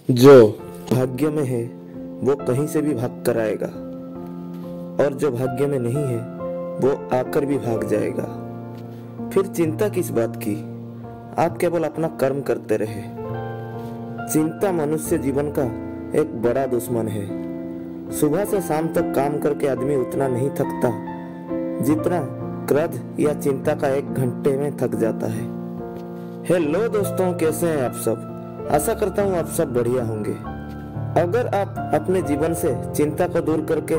जो भाग्य में है वो कहीं से भी भाग कर आएगा, और जो भाग्य में नहीं है वो आकर भी भाग जाएगा। फिर चिंता किस बात की, आप केवल अपना कर्म करते रहे। चिंता मनुष्य जीवन का एक बड़ा दुश्मन है। सुबह से शाम तक काम करके आदमी उतना नहीं थकता जितना क्रोध या चिंता का 1 घंटे में थक जाता है। हेलो दोस्तों, कैसे हैं आप सब? आशा करता हूँ आप सब बढ़िया होंगे। अगर आप अपने जीवन से चिंता को दूर करके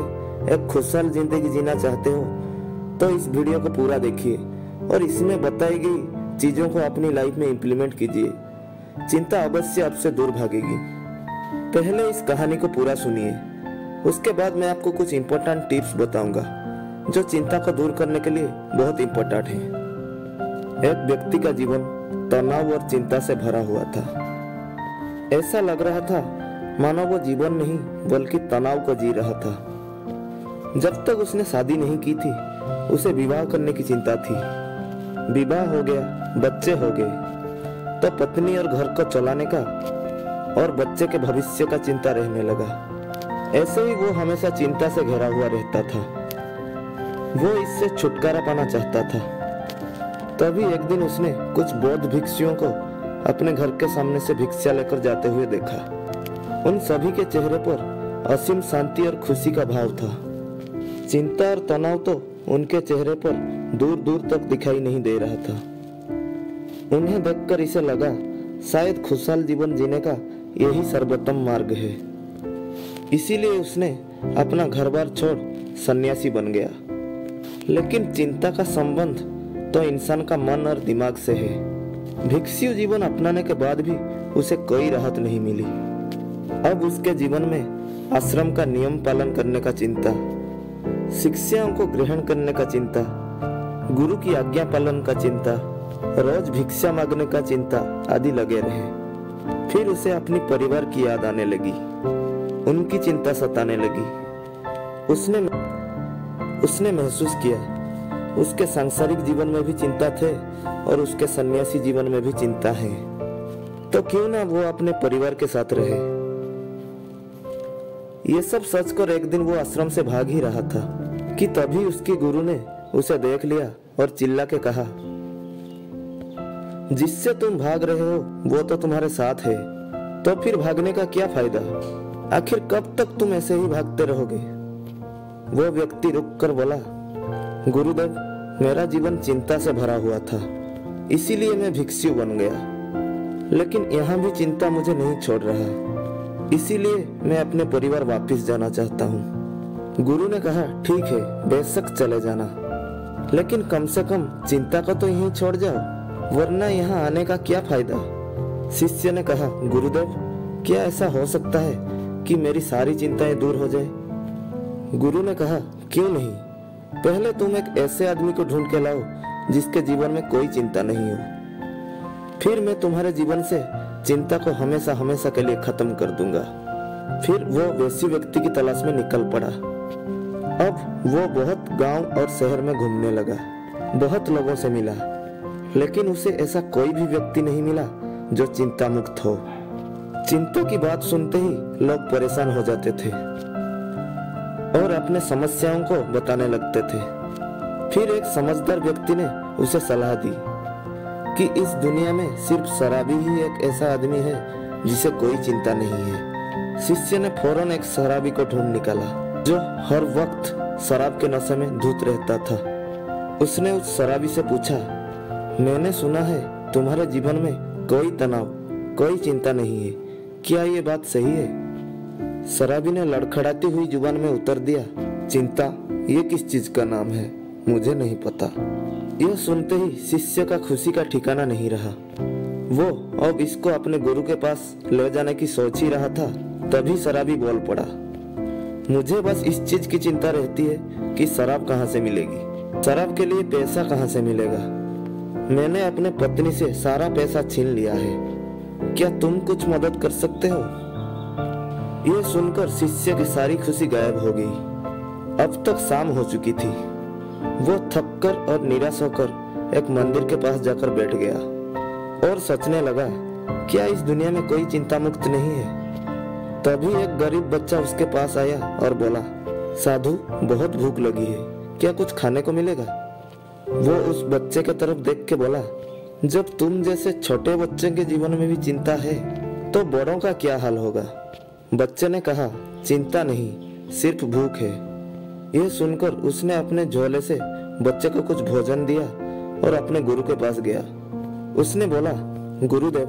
एक खुशहाल जिंदगी जीना चाहते हो तो इस वीडियो को पूरा देखिए और इसमें बताई गई चीजों को अपनी लाइफ में इम्प्लीमेंट कीजिए। चिंता अवश्य आपसे दूर भागेगी। पहले इस कहानी को पूरा सुनिए, उसके बाद मैं आपको कुछ इम्पोर्टेंट टिप्स बताऊंगा जो चिंता को दूर करने के लिए बहुत इम्पोर्टेंट है। एक व्यक्ति का जीवन तनाव और चिंता से भरा हुआ था। ऐसा लग रहा था मानो वो जीवन नहीं बल्कि तनाव को जी रहा था। जब तक उसने शादी नहीं की थी उसे विवाह करने की चिंता थी। विवाह हो गया, बच्चे हो गए तो पत्नी और घर को चलाने का और बच्चे के भविष्य का चिंता रहने लगा। ऐसे ही वो हमेशा चिंता से घिरा हुआ रहता था। वो इससे छुटकारा पाना चाहता था। तभी एक दिन उसने कुछ बौद्ध भिक्षुओं को अपने घर के सामने से भिक्षा लेकर जाते हुए देखा। उन सभी के चेहरे पर असीम शांति और खुशी का भाव था। चिंता और तनाव तो उनके चेहरे पर दूर दूर तक दिखाई नहीं दे रहा था। उन्हें देखकर इसे लगा शायद खुशहाल जीवन जीने का यही सर्वोत्तम मार्ग है। इसीलिए उसने अपना घर-बार छोड़ सन्यासी बन गया। लेकिन चिंता का संबंध तो इंसान का मन और दिमाग से है। भिक्षु जीवन अपनाने के बाद भी उसे कोई राहत नहीं मिली। अब उसके जीवन में आश्रम का नियम पालन करने का चिंता, शिक्षाओं को ग्रहण करने का चिंता, गुरु की आज्ञा पालन का चिंता, रोज भिक्षा मांगने का चिंता आदि लगे रहे। फिर उसे अपनी परिवार की याद आने लगी, उनकी चिंता सताने लगी। उसने महसूस किया उसके सांसारिक जीवन में भी चिंता थे और उसके सन्यासी जीवन में भी चिंता है, तो क्यों ना वो अपने परिवार के साथ रहे। ये सब सोचकर एक दिन वो आश्रम से भाग ही रहा था कि तभी उसके गुरु ने उसे देख लिया और चिल्ला के कहा, जिससे तुम भाग रहे हो वो तो तुम्हारे साथ है, तो फिर भागने का क्या फायदा? आखिर कब तक तुम ऐसे ही भागते रहोगे? वो व्यक्ति रुककर बोला, गुरुदेव, मेरा जीवन चिंता से भरा हुआ था, इसीलिए मैं भिक्षु बन गया। लेकिन यहाँ भी चिंता मुझे नहीं छोड़ रहा, इसीलिए मैं अपने परिवार वापस जाना चाहता हूँ। गुरु ने कहा, ठीक है, बेशक चले जाना, लेकिन कम से कम चिंता को तो यहीं छोड़ जाओ, वरना यहाँ आने का क्या फायदा? शिष्य ने कहा, गुरुदेव, क्या ऐसा हो सकता है कि मेरी सारी चिंताएं दूर हो जाए? गुरु ने कहा, क्यों नहीं, पहले तुम एक ऐसे आदमी को ढूंढ के लाओ जिसके जीवन में कोई चिंता नहीं हो। फिर मैं तुम्हारे जीवन से चिंता को हमेशा हमेशा के लिए खत्म कर दूंगा। फिर वो वैसे व्यक्ति की तलाश में निकल पड़ा। अब वो बहुत गांव और शहर में घूमने लगा, बहुत लोगों से मिला, लेकिन उसे ऐसा कोई भी व्यक्ति नहीं मिला जो चिंता मुक्त हो। चिंता की बात सुनते ही लोग परेशान हो जाते थे और अपने समस्याओं को बताने लगते थे। फिर एक समझदार व्यक्ति ने उसे सलाह दी कि इस दुनिया में सिर्फ शराबी ही एक ऐसा आदमी है जिसे कोई चिंता नहीं है। शिष्य ने फौरन एक शराबी को ढूंढ निकाला जो हर वक्त शराब के नशे में धुत रहता था। उसने उस शराबी से पूछा, मैंने सुना है तुम्हारे जीवन में कोई तनाव, कोई चिंता नहीं है, क्या ये बात सही है? शराबी ने लड़खड़ाती हुई जुबान में उत्तर दिया, चिंता ये किस चीज का नाम है, मुझे नहीं पता। यह सुनते ही शिष्य का खुशी का ठिकाना नहीं रहा। वो अब इसको अपने गुरु के पास ले जाने की सोच ही रहा था, तभी शराबी बोल पड़ा, मुझे बस इस चीज की चिंता रहती है कि शराब कहाँ से मिलेगी, शराब के लिए पैसा कहाँ से मिलेगा। मैंने अपने पत्नी से सारा पैसा छीन लिया है, क्या तुम कुछ मदद कर सकते हो? यह सुनकर शिष्य की सारी खुशी गायब हो गई। अब तक शाम हो चुकी थी। वो थककर और निराश होकर एक मंदिर के पास जाकर बैठ गया और सोचने लगा, क्या इस दुनिया में कोई चिंता मुक्त नहीं है? तभी एक गरीब बच्चा उसके पास आया और बोला, साधु, बहुत भूख लगी है, क्या कुछ खाने को मिलेगा? वो उस बच्चे के तरफ देख के बोला, जब तुम जैसे छोटे बच्चे के जीवन में भी चिंता है तो बड़ों का क्या हाल होगा? बच्चे ने कहा, चिंता नहीं, सिर्फ भूख है। यह सुनकर उसने अपने झोले से बच्चे को कुछ भोजन दिया और अपने गुरु के पास गया। उसने बोला, गुरुदेव,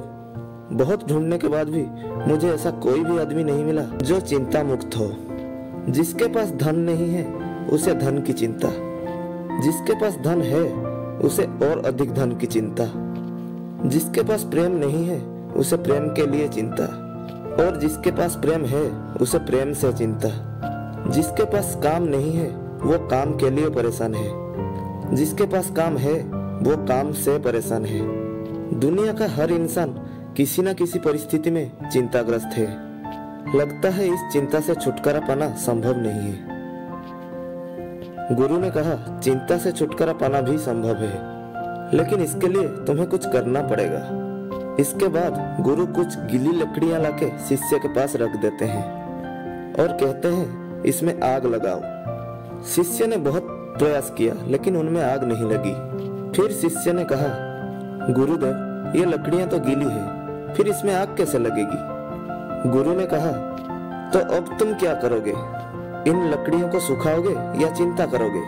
बहुत ढूंढने के बाद भी मुझे ऐसा कोई भी आदमी नहीं मिला जो चिंता मुक्त हो। जिसके पास धन नहीं है उसे धन की चिंता, जिसके पास धन है उसे और अधिक धन की चिंता, जिसके पास प्रेम नहीं है उसे प्रेम के लिए चिंता, और जिसके पास प्रेम है उसे प्रेम से चिंता। जिसके पास काम नहीं है वो काम के लिए परेशान है, जिसके पास काम है वो काम से परेशान है। दुनिया का हर इंसान किसी न किसी परिस्थिति में चिंताग्रस्त है। लगता है इस चिंता से छुटकारा पाना संभव नहीं है। गुरु ने कहा, चिंता से छुटकारा पाना भी संभव है, लेकिन इसके लिए तुम्हें कुछ करना पड़ेगा। इसके बाद गुरु कुछ गीली लकड़ियां लाके शिष्य के पास रख देते हैं और कहते हैं, इसमें आग लगाओ। शिष्य ने बहुत प्रयास किया लेकिन उनमें आग नहीं लगी। फिर शिष्य ने कहा, गुरुदेव, ये लकड़ियां तो गीली है, फिर इसमें आग कैसे लगेगी? गुरु ने कहा, तो अब तुम क्या करोगे? इन लकड़ियों को सुखाओगे या चिंता करोगे?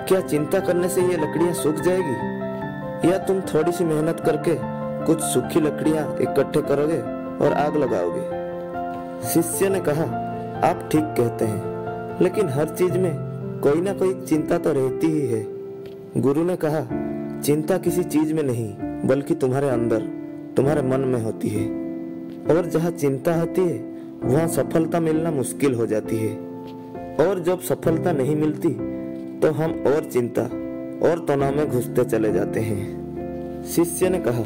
क्या चिंता करने से ये लकड़ियां सूख जाएगी, या तुम थोड़ी सी मेहनत करके कुछ सूखी लकड़ियां इकट्ठे करोगे और आग लगाओगे? शिष्य ने कहा, आप ठीक कहते हैं, लेकिन हर चीज में कोई ना कोई चिंता तो रहती ही है। गुरु ने कहा, चिंता किसी चीज में नहीं बल्कि तुम्हारे अंदर, तुम्हारे मन में होती है, और जहाँ चिंता होती है वहाँ सफलता मिलना मुश्किल हो जाती है, और जब सफलता नहीं मिलती तो हम और चिंता और तनाव में घुसते चले जाते हैं। शिष्य ने कहा,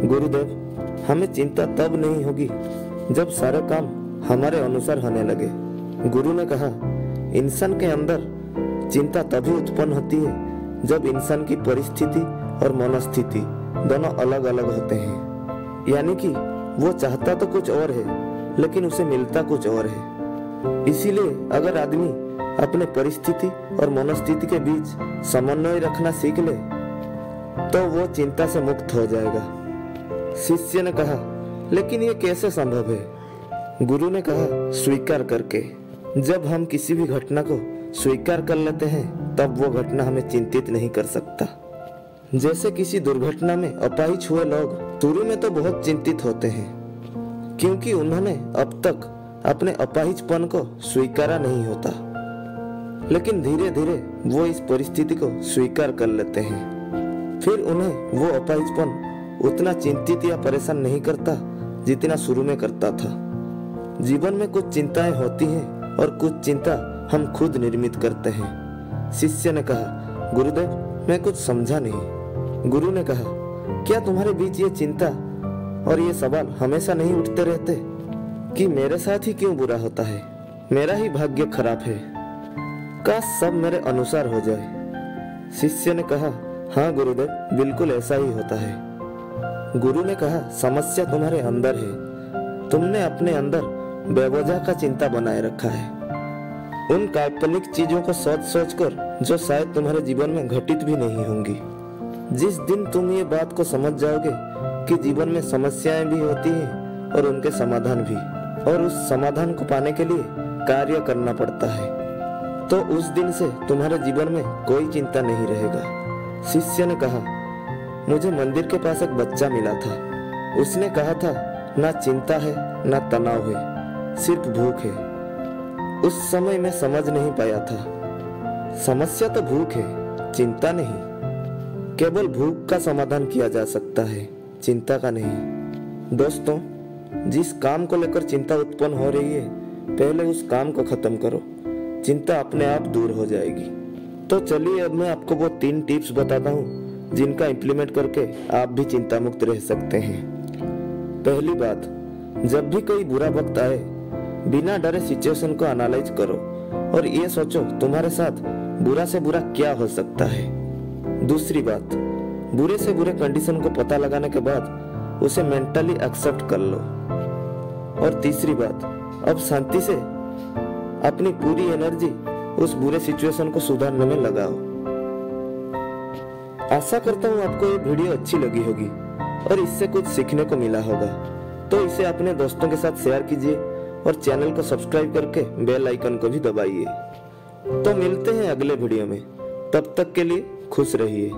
गुरुदेव, हमें चिंता तब नहीं होगी जब सारे काम हमारे अनुसार होने लगे। गुरु ने कहा, इंसान के अंदर चिंता तभी उत्पन्न होती है जब इंसान की परिस्थिति और मनोस्थिति दोनों अलग अलग होते हैं। यानी कि वो चाहता तो कुछ और है लेकिन उसे मिलता कुछ और है। इसीलिए अगर आदमी अपने परिस्थिति और मनोस्थिति के बीच समन्वय रखना सीख ले तो वो चिंता से मुक्त हो जाएगा। शिष्य ने कहा, लेकिन ये कैसे संभव है? गुरु ने कहा, स्वीकार करके। जब हम किसी भी घटना को स्वीकार कर लेते हैं तब वो घटना हमें चिंतित नहीं कर सकता। जैसे किसी दुर्घटना में अपाहिज हुए लोग शुरू में तो बहुत चिंतित होते हैं क्योंकि उन्होंने अब तक अपने अपाहिजपन को स्वीकारा नहीं होता, लेकिन धीरे धीरे वो इस परिस्थिति को स्वीकार कर लेते हैं। फिर उन्हें वो अपाहिजपन उतना चिंतित या परेशान नहीं करता जितना शुरू में करता था। जीवन में कुछ चिंताएं होती हैं और कुछ चिंता हम खुद निर्मित करते हैं। शिष्य ने कहा, गुरुदेव, मैं कुछ समझा नहीं। गुरु ने कहा, क्या तुम्हारे बीच ये चिंता और ये सवाल हमेशा नहीं उठते रहते कि मेरे साथ ही क्यों बुरा होता है, मेरा ही भाग्य खराब है, काश सब मेरे अनुसार हो जाए? शिष्य ने कहा, हाँ गुरुदेव, बिल्कुल ऐसा ही होता है। गुरु ने कहा, समस्या तुम्हारे अंदर है, तुमने अपने अंदर बेवजह का चिंता बनाए रखा है। उन काल्पनिक चीजों को सोच सोच कर जो शायद तुम्हारे जीवन में घटित भी नहीं होंगी। जिस दिन तुम ये बात को समझ जाओगे कि जीवन में समस्याएं भी होती हैं और उनके समाधान भी, और उस समाधान को पाने के लिए कार्य करना पड़ता है, तो उस दिन से तुम्हारे जीवन में कोई चिंता नहीं रहेगा। शिष्य ने कहा, मुझे मंदिर के पास एक बच्चा मिला था। उसने कहा था, ना चिंता है ना तनाव है, सिर्फ भूख है। उस समय मैं समझ नहीं पाया था, समस्या तो भूख है, चिंता नहीं। केवल भूख का समाधान किया जा सकता है, चिंता का नहीं। दोस्तों, जिस काम को लेकर चिंता उत्पन्न हो रही है, पहले उस काम को खत्म करो, चिंता अपने आप दूर हो जाएगी। तो चलिए अब मैं आपको वो 3 टिप्स बताता हूँ जिनका इम्प्लीमेंट करके आप भी चिंता मुक्त रह सकते हैं। पहली बात, जब भी कोई बुरा वक्त आए, बिना डरे सिचुएशन को एनालाइज करो और ये सोचो तुम्हारे साथ बुरा से बुरा क्या हो सकता है। दूसरी बात, बुरे से बुरे कंडीशन को पता लगाने के बाद उसे मेंटली एक्सेप्ट कर लो। और तीसरी बात, अब शांति से अपनी पूरी एनर्जी उस बुरे सिचुएशन को सुधारने में लगाओ। आशा करता हूँ आपको ये वीडियो अच्छी लगी होगी और इससे कुछ सीखने को मिला होगा। तो इसे अपने दोस्तों के साथ शेयर कीजिए और चैनल को सब्सक्राइब करके बेल आइकन को भी दबाइए। तो मिलते हैं अगले वीडियो में, तब तक के लिए खुश रहिए।